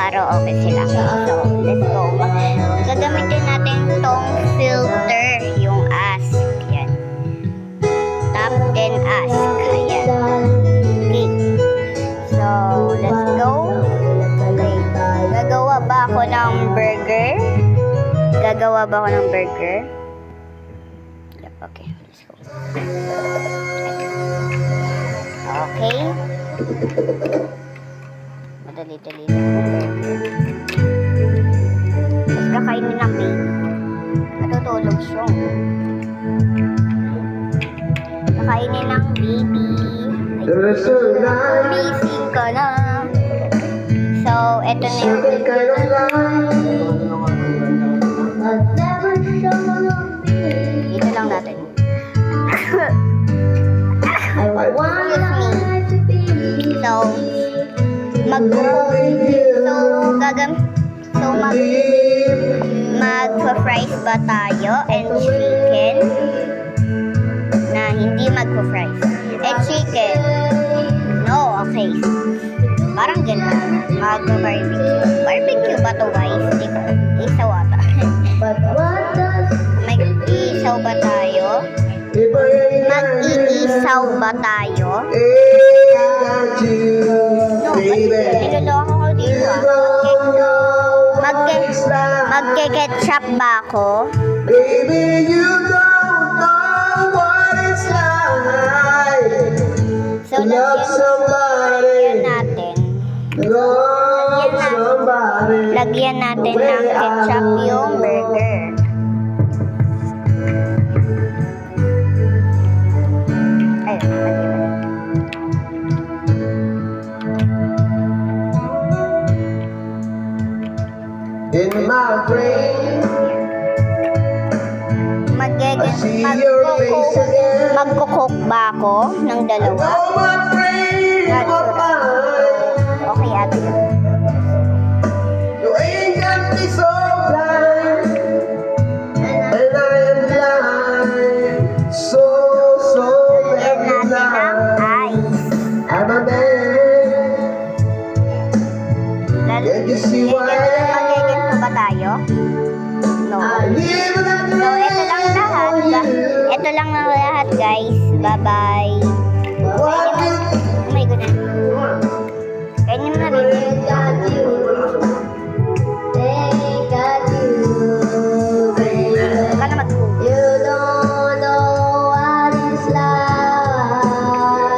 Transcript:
araw-araw okay sila. So, let's go. Gagamitin natin tong filter, yung ask. Yan. Tap then ask. Ayan. Okay. So, let's go. Okay. Gagawa ba ako ng burger? Gagawa ba ako ng burger? Yep, okay. Let's go. Okay. Madali-dali lang yung burger. Tapos kakainin ng baby. Matutulog siya. Kakainin ng baby. Amazing ka na. So, eto na yung dito lang natin. So, mag-fries ba tayo and chicken na hindi mag-fries and chicken no, okay, parang gano'n, mag-barbecue ba to guys? Hindi ko isaw ata. Mag-iisaw ba tayo? Mag-iisaw ba tayo? No, niloloko ko dito Magke-ketchup ba ako? Baby, you don't know what it's like So, to love somebody. Lagyan natin ng ketchup yung burger. In my brain, magko-cook ba ako ng dalawa? Okay, ate. You ain't got me so blind, and I am blind, so very blind. I'm a man. Can you see why? Magiging ba tayo? No. So, ito lang ang lahat guys. Bye-bye.